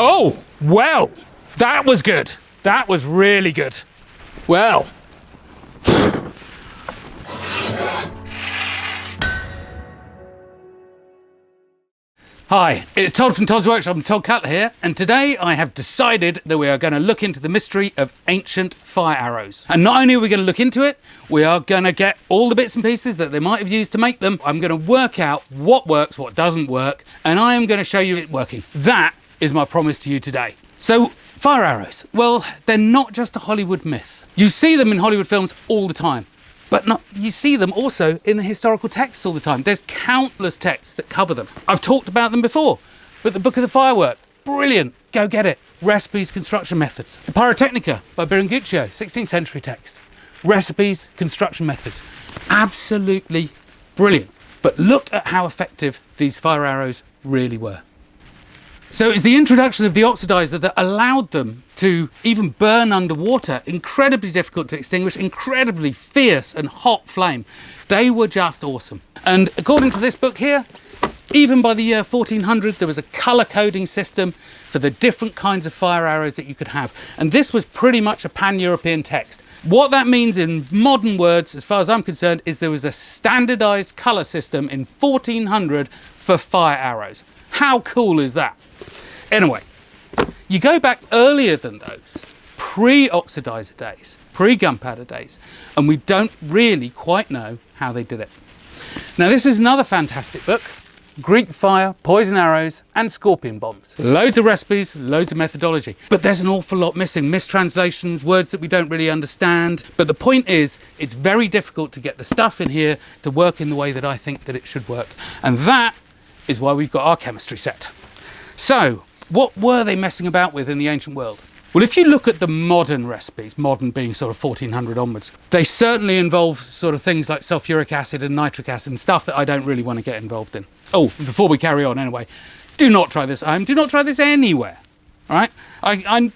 Oh, well, that was good. That was really good. Well. Hi, it's Todd from Todd's Workshop. I'm Todd Cutler here, and today I have decided that we are going to look into the mystery of ancient fire arrows. And not only are we going to look into it, we are going to get all the bits and pieces that they might have used to make them. I'm going to work out what works, what doesn't work, and I am going to show you it working. That is my promise to you today. So, fire arrows. Well, they're not just a Hollywood myth. You see them in Hollywood films all the time. But you see them also in the historical texts all the time. There's countless texts that cover them. I've talked about them before, but the Book of the Firework, brilliant, go get it. Recipes, construction methods. The Pyrotechnica by Biringuccio, 16th century text. Recipes, construction methods. Absolutely brilliant. But look at how effective these fire arrows really were. So it's the introduction of the oxidizer that allowed them to even burn underwater, incredibly difficult to extinguish, incredibly fierce and hot flame. They were just awesome. And according to this book here, even by the year 1400, there was a colour coding system for the different kinds of fire arrows that you could have. And this was pretty much a pan-European text. What that means in modern words, as far as I'm concerned, is there was a standardised colour system in 1400 for fire arrows. How cool is that? Anyway, you go back earlier than those, pre-oxidizer days, pre-gunpowder days, and we don't really quite know how they did it. Now, this is another fantastic book, Greek Fire, Poison Arrows and Scorpion Bombs. Loads of recipes, loads of methodology, but there's an awful lot missing, mistranslations, words that we don't really understand. But the point is, it's very difficult to get the stuff in here to work in the way that I think that it should work. And that is why we've got our chemistry set. So, what were they messing about with in the ancient world? Well, if you look at the modern recipes, modern being sort of 1400 onwards, they certainly involve sort of things like sulfuric acid and nitric acid and stuff that I don't really want to get involved in. Oh, before we carry on anyway, do not try this at home. Do not try this anywhere. All right? I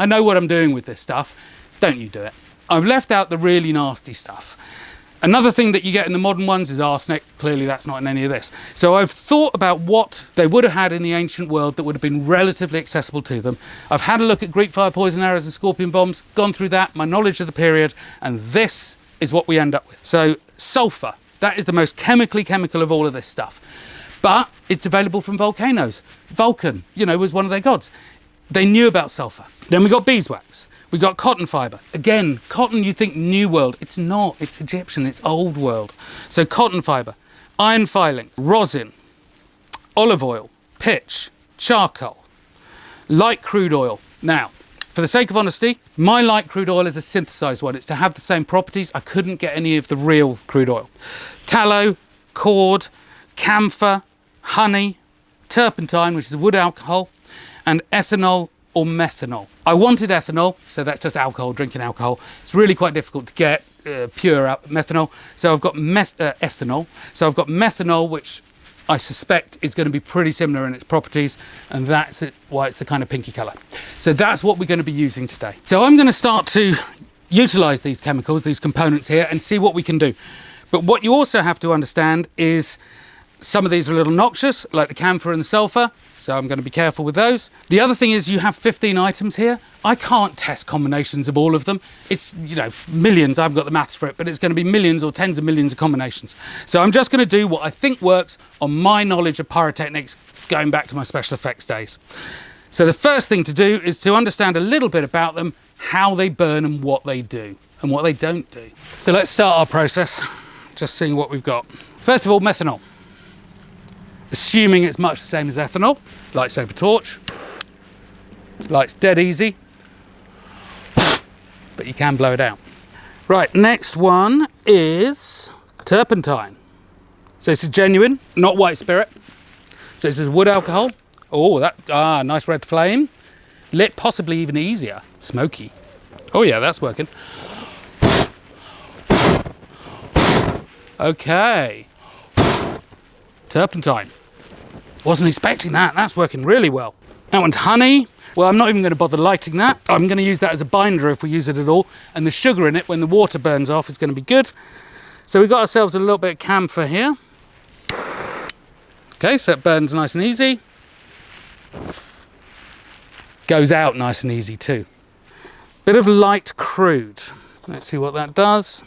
know what I'm doing with this stuff. Don't you do it. I've left out the really nasty stuff. Another thing that you get in the modern ones is arsenic. Clearly that's not in any of this. So I've thought about what they would have had in the ancient world that would have been relatively accessible to them. I've had a look at Greek fire, poison arrows and scorpion bombs, gone through that, my knowledge of the period, and this is what we end up with. So sulfur, that is the most chemical of all of this stuff. But it's available from volcanoes. Vulcan, was one of their gods. They knew about sulfur. Then we got beeswax. We got cotton fibre. Again, cotton, you think New World. It's not. It's Egyptian. It's Old World. So cotton fibre, iron filings, rosin, olive oil, pitch, charcoal, light crude oil. Now, for the sake of honesty, my light crude oil is a synthesised one. It's to have the same properties. I couldn't get any of the real crude oil. Tallow, cord, camphor, honey, turpentine, which is a wood alcohol, and ethanol or methanol. I wanted ethanol, so that's just alcohol, drinking alcohol. It's really quite difficult to get pure methanol. So I've got ethanol. So I've got methanol, which I suspect is going to be pretty similar in its properties, and that's why it's the kind of pinky colour. So that's what we're going to be using today. So I'm going to start to utilise these chemicals, these components here, and see what we can do. But what you also have to understand is some of these are a little noxious, like the camphor and the sulfur, so I'm going to be careful with those. The other thing is you have 15 items here. I can't test combinations of all of them. It's, millions, I haven't got the maths for it, but it's going to be millions or tens of millions of combinations. So I'm just going to do what I think works on my knowledge of pyrotechnics going back to my special effects days. So the first thing to do is to understand a little bit about them, how they burn and what they do and what they don't do. So let's start our process, just seeing what we've got. First of all, methanol. Assuming it's much the same as ethanol, lights over torch, lights dead easy, but you can blow it out. Right, next one is turpentine. So this is genuine, not white spirit. So this is wood alcohol. Oh, nice red flame. Lit possibly even easier, smoky. Oh yeah, that's working. Okay. Turpentine. Wasn't expecting that. That's working really well. That one's honey. Well, I'm not even going to bother lighting that. I'm going to use that as a binder if we use it at all. And the sugar in it, when the water burns off, is going to be good. So we've got ourselves a little bit of camphor here. Okay, so it burns nice and easy. goes out nice and easy too. Bit of light crude. Let's see what that does.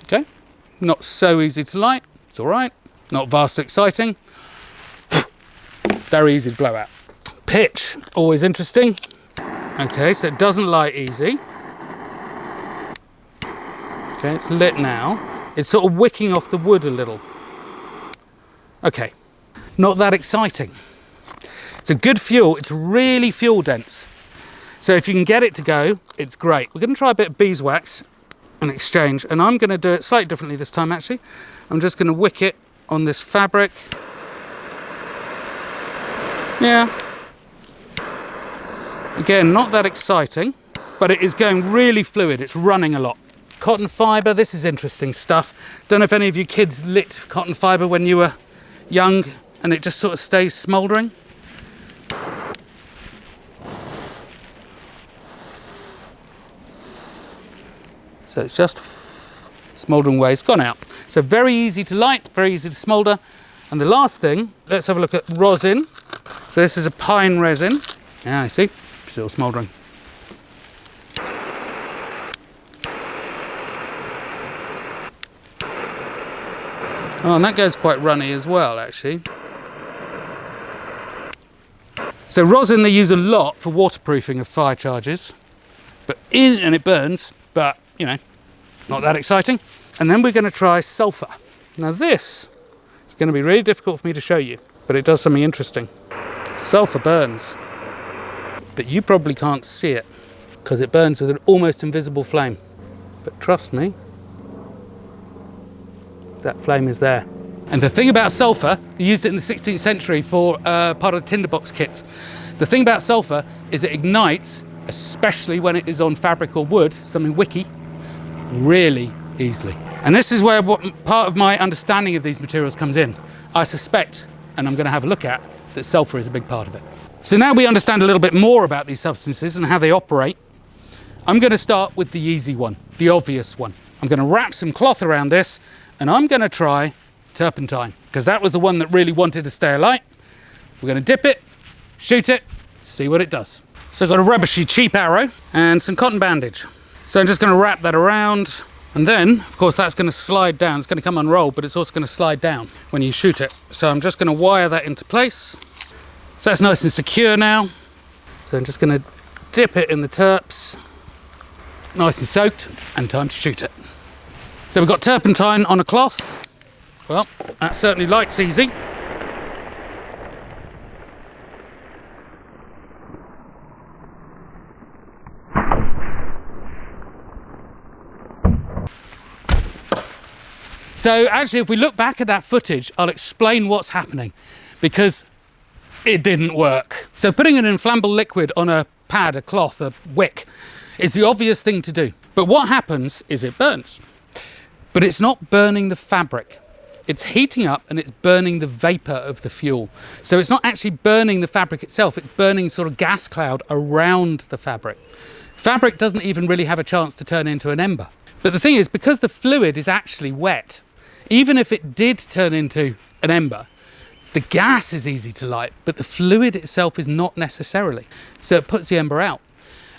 Okay, not so easy to light. It's all right. Not vastly exciting. Very easy to blow out. Pitch, always interesting. Okay, so it doesn't light easy. Okay, it's lit now. It's sort of wicking off the wood a little. Okay, not that exciting. It's a good fuel. It's really fuel dense. So if you can get it to go, it's great. We're going to try a bit of beeswax in exchange, and I'm going to do it slightly differently this time actually. I'm just going to wick it on this fabric. Yeah. Again, not that exciting, but it is going really fluid. It's running a lot. Cotton fibre, this is interesting stuff. Don't know if any of you kids lit cotton fibre when you were young and it just sort of stays smouldering. So it's just smouldering away, it's gone out. So very easy to light, very easy to smoulder. And the last thing, let's have a look at rosin. So this is a pine resin. Yeah, I see, still smouldering. Oh, and that goes quite runny as well, actually. So rosin they use a lot for waterproofing of fire charges, and it burns, but you know, not that exciting. And then we're going to try sulfur. Now this is going to be really difficult for me to show you, but it does something interesting. Sulfur burns, but you probably can't see it because it burns with an almost invisible flame. But trust me, that flame is there. And the thing about sulfur, they used it in the 16th century for part of tinderbox kits. The thing about sulfur is it ignites, especially when it is on fabric or wood, something wicky, really easily. And this is where part of my understanding of these materials comes in. I suspect, and I'm going to have a look at, that sulfur is a big part of it. So now we understand a little bit more about these substances and how they operate. I'm going to start with the easy one, the obvious one. I'm going to wrap some cloth around this and I'm going to try turpentine because that was the one that really wanted to stay alight. We're going to dip it, shoot it, see what it does. So I've got a rubbishy cheap arrow and some cotton bandage. So I'm just going to wrap that around and then, of course, that's going to slide down. It's going to come unrolled, but it's also going to slide down when you shoot it. So I'm just going to wire that into place. So that's nice and secure now. So I'm just going to dip it in the terps, nice and soaked, and time to shoot it. So we've got turpentine on a cloth. Well, that certainly lights easy. So actually, if we look back at that footage, I'll explain what's happening because it didn't work. So putting an inflammable liquid on a pad, a cloth, a wick, is the obvious thing to do. But what happens is it burns. But it's not burning the fabric. It's heating up and it's burning the vapor of the fuel. So it's not actually burning the fabric itself, it's burning sort of gas cloud around the fabric. Fabric doesn't even really have a chance to turn into an ember. But the thing is, because the fluid is actually wet, even if it did turn into an ember, the gas is easy to light, but the fluid itself is not necessarily. So it puts the ember out.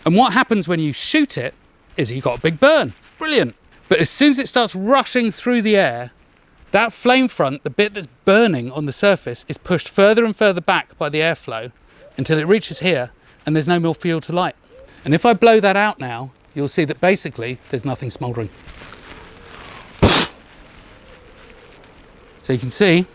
And what happens when you shoot it is you've got a big burn. Brilliant. But as soon as it starts rushing through the air, that flame front, the bit that's burning on the surface, is pushed further and further back by the airflow until it reaches here and there's no more fuel to light. And if I blow that out now, you'll see that basically there's nothing smouldering. So you can see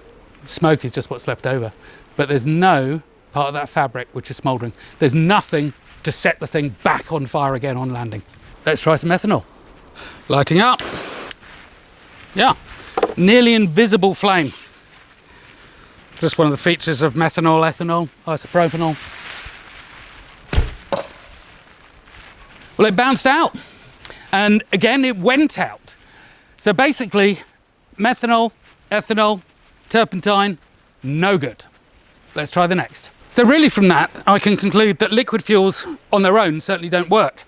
smoke is just what's left over, but there's no part of that fabric which is smouldering. There's nothing to set the thing back on fire again on landing. Let's try some ethanol. Lighting up. Yeah, nearly invisible flame. Just one of the features of methanol, ethanol, isopropanol. Well, it bounced out. And again, it went out. So basically, methanol, ethanol, turpentine, no good. Let's try the next. So really from that, I can conclude that liquid fuels on their own certainly don't work.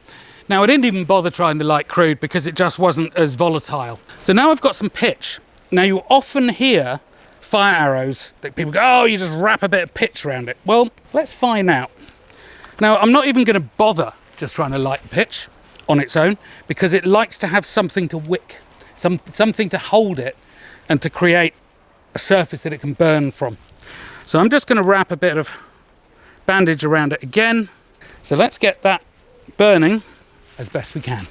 Now, I didn't even bother trying the light crude because it just wasn't as volatile. So now I've got some pitch. Now, you often hear fire arrows that people go, oh, you just wrap a bit of pitch around it. Well, let's find out. Now, I'm not even going to bother just trying to light pitch on its own, because it likes to have something to wick, something to hold it and to create a surface that it can burn from. So I'm just going to wrap a bit of bandage around it again. So let's get that burning as best we can.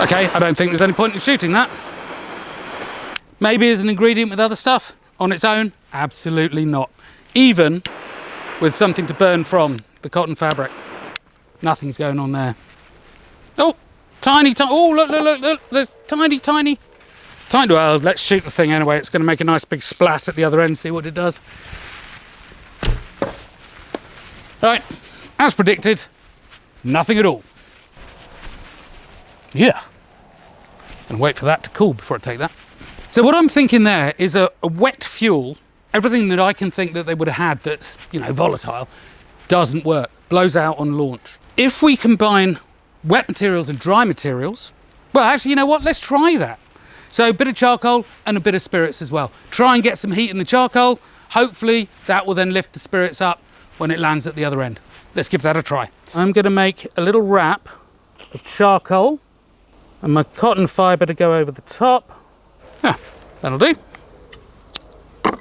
Okay, I don't think there's any point in shooting that. Maybe as an ingredient with other stuff on its own? Absolutely not. Even with something to burn from, the cotton fabric. Nothing's going on there. Oh, tiny, oh, look, there's tiny. Well, let's shoot the thing anyway. It's going to make a nice big splat at the other end, see what it does. Right, as predicted, nothing at all. Yeah. And wait for that to cool before I take that. So what I'm thinking there is a wet fuel. Everything that I can think that they would have had that's, you know, volatile doesn't work, blows out on launch. If we combine wet materials and dry materials, well, actually, you know what? Let's try that. So a bit of charcoal and a bit of spirits as well. Try and get some heat in the charcoal. Hopefully that will then lift the spirits up when it lands at the other end. Let's give that a try. I'm going to make a little wrap of charcoal and my cotton fibre to go over the top. Yeah, that'll do.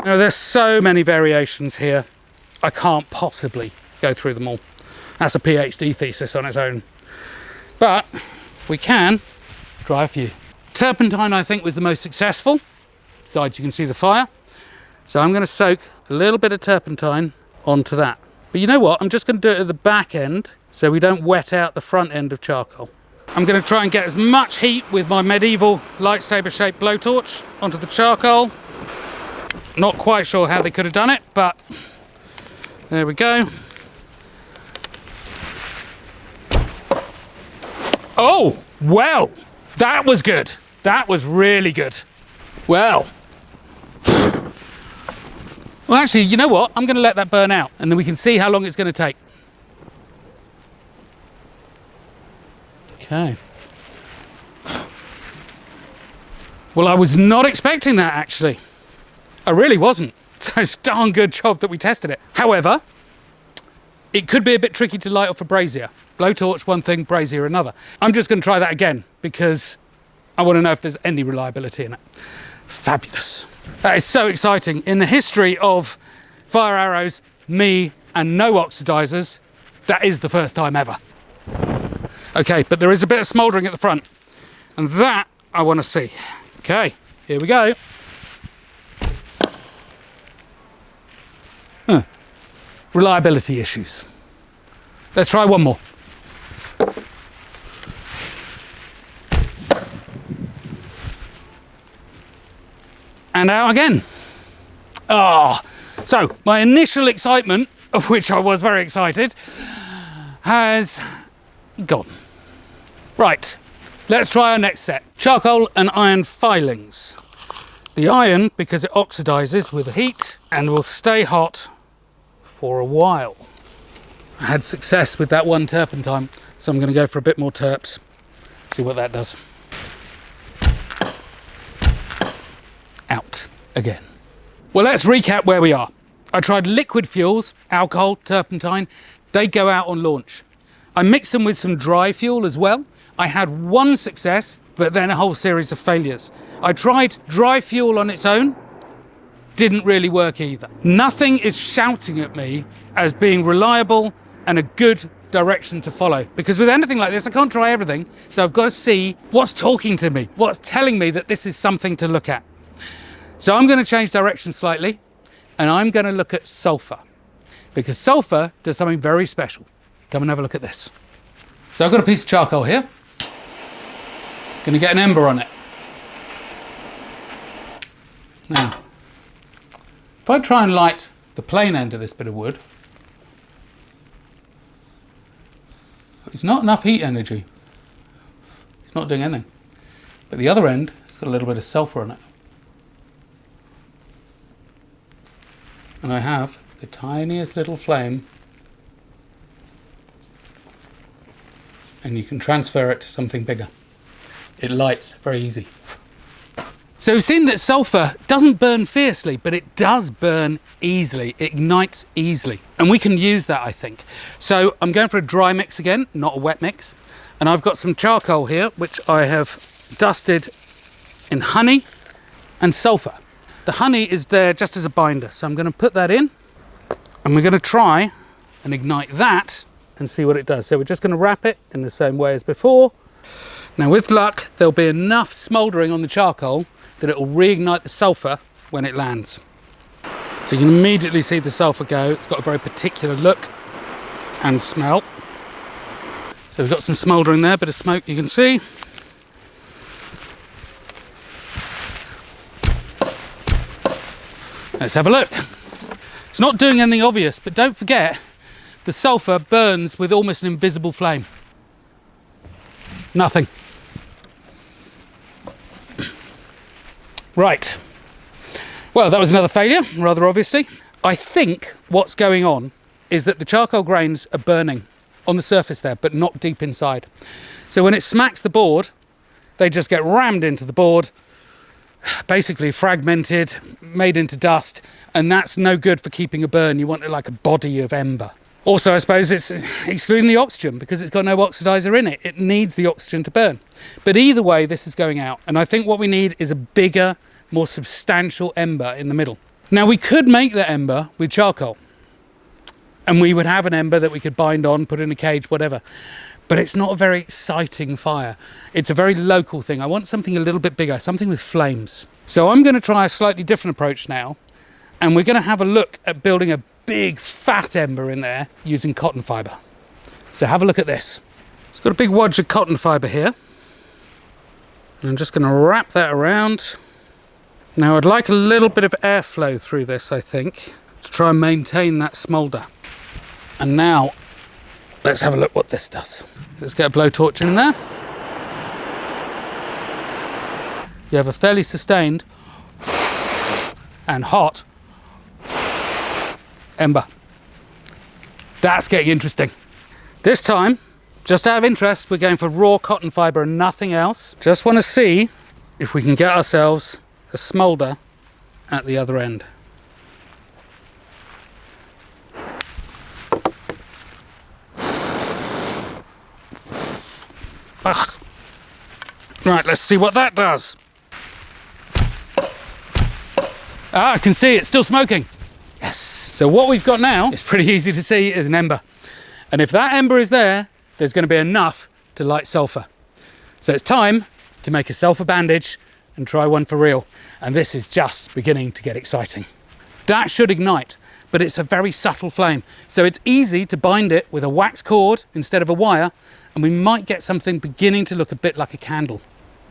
Now, there's so many variations here, I can't possibly go through them all. That's a PhD thesis on its own. But we can try a few. Turpentine, I think, was the most successful. Besides, you can see the fire. So I'm going to soak a little bit of turpentine onto that. But you know what? I'm just going to do it at the back end so we don't wet out the front end of charcoal. I'm going to try and get as much heat with my medieval lightsaber-shaped blowtorch onto the charcoal. Not quite sure how they could have done it, but there we go. Oh, well, that was good. That was really good. Well, actually, you know what? I'm going to let that burn out and then we can see how long it's going to take. Okay. Well, I was not expecting that, actually. I really wasn't. So it's a darn good job that we tested it. However, it could be a bit tricky to light off a brazier. Blowtorch one thing, brazier another. I'm just going to try that again because I want to know if there's any reliability in it. Fabulous. That is so exciting. In the history of fire arrows, me and no oxidizers, that is the first time ever. Okay, but there is a bit of smouldering at the front and that I want to see. Okay, here we go. Reliability issues. Let's try one more. And out again. Ah, so my initial excitement, of which I was very excited, has gone. Right, let's try our next set. Charcoal and iron filings. The iron, because it oxidizes with the heat and will stay hot for a while. I had success with that one turpentine, so I'm going to go for a bit more terps. See what that does. Out again. Well, let's recap where we are. I tried liquid fuels, alcohol, turpentine. They go out on launch. I mixed them with some dry fuel as well. I had one success, but then a whole series of failures. I tried dry fuel on its own. Didn't really work either. Nothing is shouting at me as being reliable and a good direction to follow. Because with anything like this, I can't try everything. So I've got to see what's talking to me, what's telling me that this is something to look at. So I'm going to change direction slightly and I'm going to look at sulfur. Because sulfur does something very special. Come and have a look at this. So I've got a piece of charcoal here. Going to get an ember on it. Now, if I try and light the plain end of this bit of wood, it's not enough heat energy. It's not doing anything. But the other end, it's got a little bit of sulfur on it. And I have the tiniest little flame, and you can transfer it to something bigger. It lights very easy. So we've seen that sulfur doesn't burn fiercely, but it does burn easily. It ignites easily. And we can use that, I think. So I'm going for a dry mix again, not a wet mix. And I've got some charcoal here, which I have dusted in honey and sulfur. The honey is there just as a binder. So I'm going to put that in and we're going to try and ignite that and see what it does. So we're just going to wrap it in the same way as before. Now with luck, there'll be enough smouldering on the charcoal that it will reignite the sulfur when it lands. So you can immediately see the sulfur go. It's got a very particular look and smell. So we've got some smouldering there, bit of smoke you can see. Let's have a look. It's not doing anything obvious, but don't forget, the sulfur burns with almost an invisible flame. Nothing. Right. Well, that was another failure, rather obviously. I think what's going on is that the charcoal grains are burning on the surface there, but not deep inside. So when it smacks the board, they just get rammed into the board, basically fragmented, made into dust, and that's no good for keeping a burn. You want it like a body of ember. Also, I suppose it's excluding the oxygen because it's got no oxidizer in it. It needs the oxygen to burn. But either way, this is going out. And I think what we need is a bigger, more substantial ember in the middle. Now, we could make the ember with charcoal. And we would have an ember that we could bind on, put in a cage, whatever. But it's not a very exciting fire. It's a very local thing. I want something a little bit bigger, something with flames. So I'm going to try a slightly different approach now. And we're going to have a look at building a big fat ember in there using cotton fibre. So have a look at this. It's got a big wodge of cotton fibre here. And I'm just going to wrap that around. Now I'd like a little bit of airflow through this, I think, to try and maintain that smoulder. And now let's have a look what this does. Let's get a blowtorch in there. You have a fairly sustained and hot ember. That's getting interesting. This time, just out of interest, we're going for raw cotton fibre and nothing else. Just want to see if we can get ourselves a smoulder at the other end. Ugh. Right, let's see what that does. Ah, I can see it's still smoking. Yes. So what we've got now is pretty easy to see is an ember. And if that ember is there, there's going to be enough to light sulfur. So it's time to make a sulfur bandage and try one for real. And this is just beginning to get exciting. That should ignite, but it's a very subtle flame. So it's easy to bind it with a wax cord instead of a wire, and we might get something beginning to look a bit like a candle.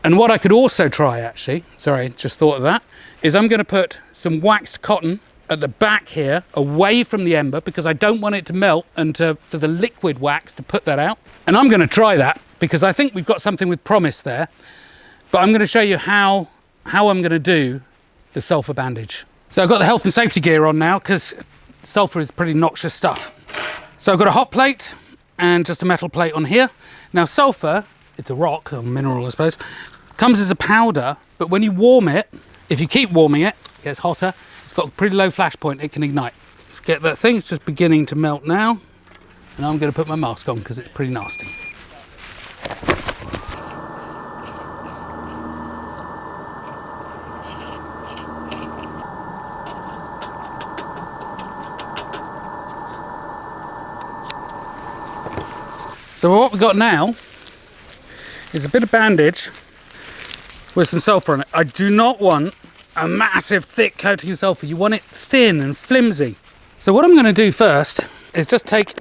And what I could also try actually, sorry, just thought of that, is I'm going to put some waxed cotton at the back here, away from the ember, because I don't want it to melt and for the liquid wax to put that out. And I'm going to try that because I think we've got something with promise there. But I'm going to show you how I'm going to do the sulfur bandage. So I've got the health and safety gear on now because sulfur is pretty noxious stuff. So I've got a hot plate and just a metal plate on here. Now sulfur, it's a rock, or mineral I suppose, comes as a powder, but when you warm it, if you keep warming it, it gets hotter. It's got a pretty low flash point, it can ignite. Let's get that thing, it's just beginning to melt now. And I'm going to put my mask on because it's pretty nasty. So what we've got now is a bit of bandage with some sulfur on it. I do not want a massive thick coating of sulfur. You want it thin and flimsy. So what I'm going to do first is just take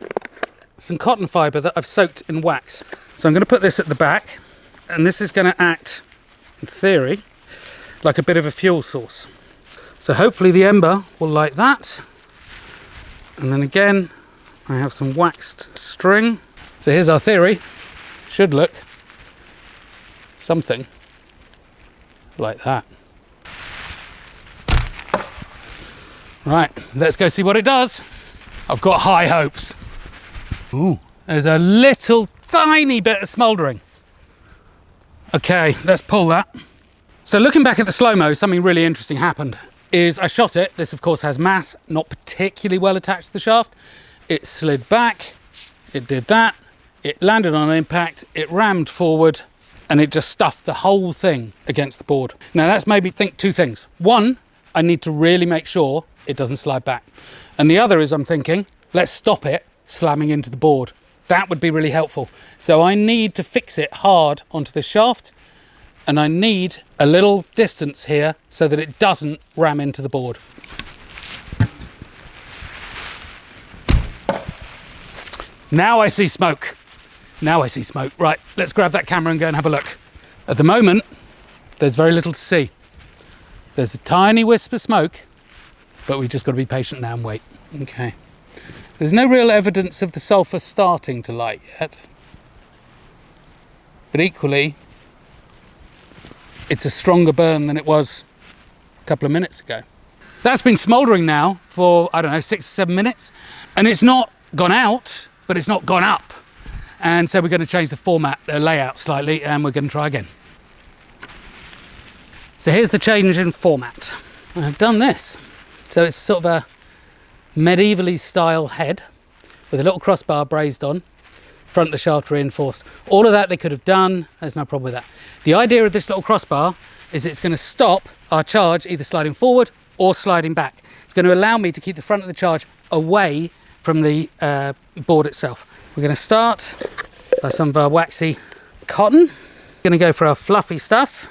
some cotton fibre that I've soaked in wax. So I'm going to put this at the back, and this is going to act, in theory, like a bit of a fuel source. So hopefully the ember will light that. And then again, I have some waxed string. So here's our theory. Should look something like that. Right, let's go see what it does. I've got high hopes. Ooh, there's a little tiny bit of smouldering. Okay, let's pull that. So looking back at the slow-mo, something really interesting happened. Is I shot it, this of course has mass, not particularly well attached to the shaft. It slid back, it did that, it landed on impact, it rammed forward, and it just stuffed the whole thing against the board. Now that's made me think two things. One, I need to really make sure it doesn't slide back. And the other is I'm thinking, let's stop it slamming into the board. That would be really helpful. So I need to fix it hard onto the shaft, and I need a little distance here so that it doesn't ram into the board. Now I see smoke. Now I see smoke. Right, let's grab that camera and go and have a look. At the moment, there's very little to see. There's a tiny wisp of smoke, but we've just got to be patient now and wait. Okay. There's no real evidence of the sulfur starting to light yet. But equally, it's a stronger burn than it was a couple of minutes ago. That's been smouldering now for, I don't know, 6 or 7 minutes. And it's not gone out, but it's not gone up. And so we're going to change the format, the layout slightly, and we're going to try again. So here's the change in format. I've done this. So it's sort of a medievally style head with a little crossbar brazed on, front of the shaft reinforced. All of that they could have done, there's no problem with that. The idea of this little crossbar is it's going to stop our charge either sliding forward or sliding back. It's going to allow me to keep the front of the charge away from the board itself. We're going to start by some of our waxy cotton. We're going to go for our fluffy stuff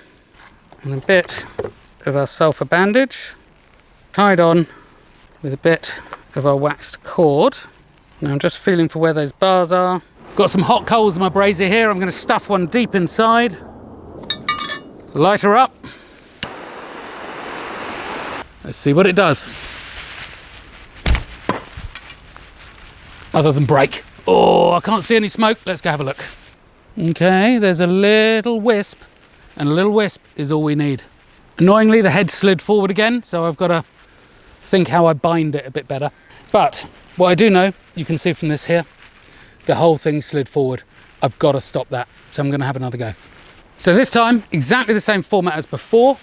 and a bit of our sulfur bandage, tied on with a bit of our waxed cord. Now I'm just feeling for where those bars are. Got some hot coals in my brazier here. I'm going to stuff one deep inside. Light her up. Let's see what it does. Other than break. Oh, I can't see any smoke. Let's go have a look. Okay, there's a little wisp, and a little wisp is all we need. Annoyingly, the head slid forward again, so I've got to think how I bind it a bit better. But what I do know, you can see from this here, the whole thing slid forward. I've got to stop that, so I'm going to have another go. So this time, exactly the same format as before,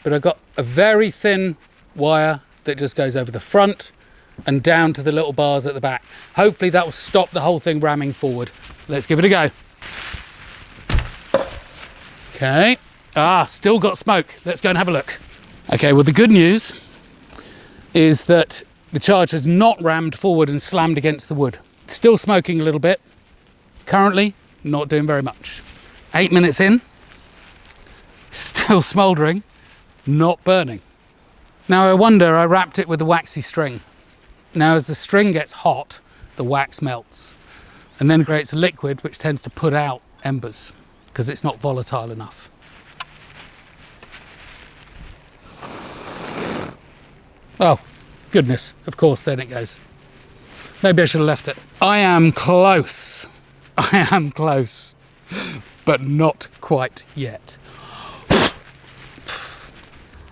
but I've got a very thin wire that just goes over the front and down to the little bars at the back. Hopefully that will stop the whole thing ramming forward. Let's give it a go. Okay. Still got smoke. Let's go and have a look. Okay, well the good news is that the charge has not rammed forward and slammed against the wood. It's still smoking a little bit. Currently, not doing very much. 8 minutes in, still smouldering, not burning. Now I wonder, I wrapped it with a waxy string. Now as the string gets hot, the wax melts and then creates a liquid which tends to put out embers because it's not volatile enough. Oh, goodness, of course, then it goes. Maybe I should have left it. I am close. I am close, but not quite yet.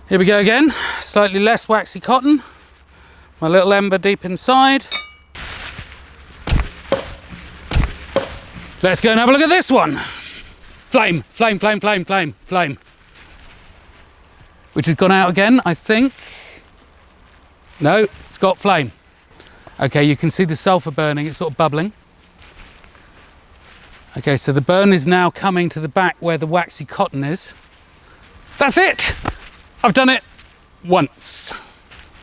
Here we go again. Slightly less waxy cotton. My little ember deep inside. Let's go and have a look at this one. Flame, flame, flame, flame, flame, flame. Which has gone out again, I think. No, it's got flame. Okay, you can see the sulfur burning, it's sort of bubbling. Okay, so the burn is now coming to the back where the waxy cotton is. That's it! I've done it once.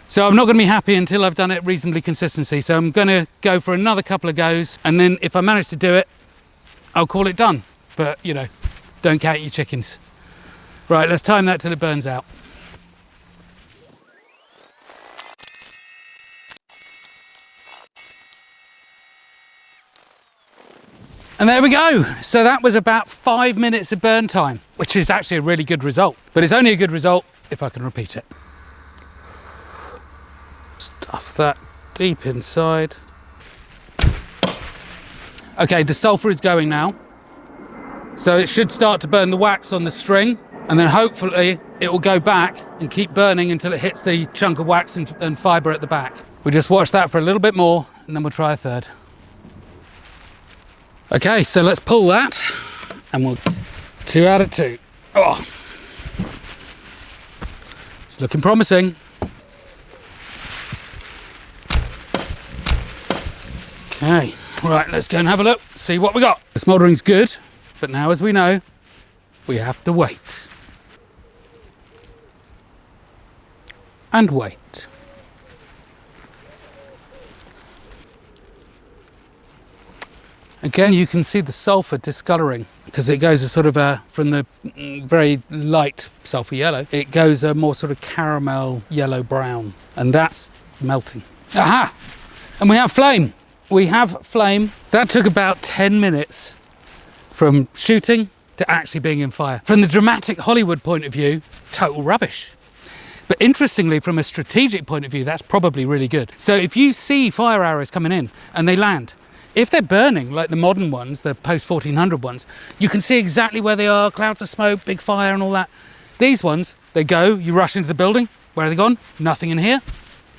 So I'm not going to be happy until I've done it reasonably consistency. So I'm going to go for another couple of goes, and then if I manage to do it, I'll call it done. But, you know, don't count your chickens. Right, let's time that till it burns out. And there we go. So that was about 5 minutes of burn time, which is actually a really good result. But it's only a good result if I can repeat it. Stuff that deep inside. Okay, the sulfur is going now. So it should start to burn the wax on the string, and then hopefully it will go back and keep burning until it hits the chunk of wax and fibre at the back. We'll just watch that for a little bit more, and then we'll try a third. Okay, so let's pull that, and we'll 2 out of 2. Oh. looking promising. Okay, right, let's go and have a look, see what we got. The smouldering's good, but now, as we know, we have to wait. And wait. Again, you can see the sulfur discolouring because it goes a sort of from the very light sulfur yellow, it goes a more sort of caramel yellow brown, and that's melting. Aha! And we have flame. We have flame. That took about 10 minutes from shooting to actually being in fire. From the dramatic Hollywood point of view, total rubbish. But interestingly, from a strategic point of view, that's probably really good. So if you see fire arrows coming in and they land, if they're burning like the modern ones, the post-1400 ones, you can see exactly where they are, clouds of smoke, big fire and all that. These ones, they go, you rush into the building, where are they gone? Nothing in here.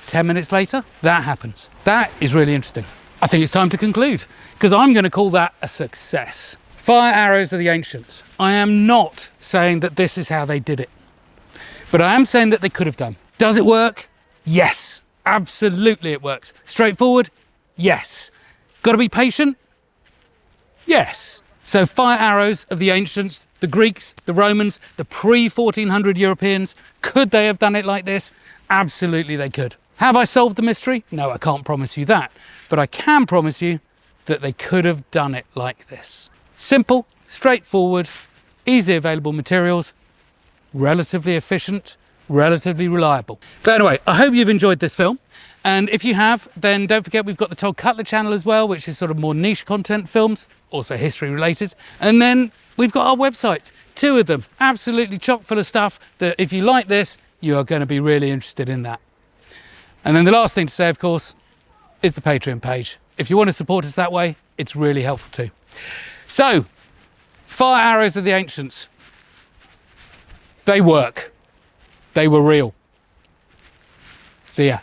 10 minutes later, that happens. That is really interesting. I think it's time to conclude, because I'm going to call that a success. Fire arrows of the ancients. I am not saying that this is how they did it, but I am saying that they could have done. Does it work? Yes, absolutely it works. Straightforward? Yes. Got to be patient? Yes. So fire arrows of the ancients, the Greeks, the Romans, the pre-1400 Europeans, could they have done it like this? Absolutely they could. Have I solved the mystery? No, I can't promise you that. But I can promise you that they could have done it like this. Simple, straightforward, easily available materials, relatively efficient, relatively reliable. But anyway, I hope you've enjoyed this film. And if you have, then don't forget we've got the Todd Cutler channel as well, which is sort of more niche content films, also history related. And then we've got our websites, 2 of them, absolutely chock full of stuff that if you like this, you are going to be really interested in that. And then the last thing to say, of course, is the Patreon page. If you want to support us that way, it's really helpful too. So, fire arrows of the ancients. They work. They were real. See ya.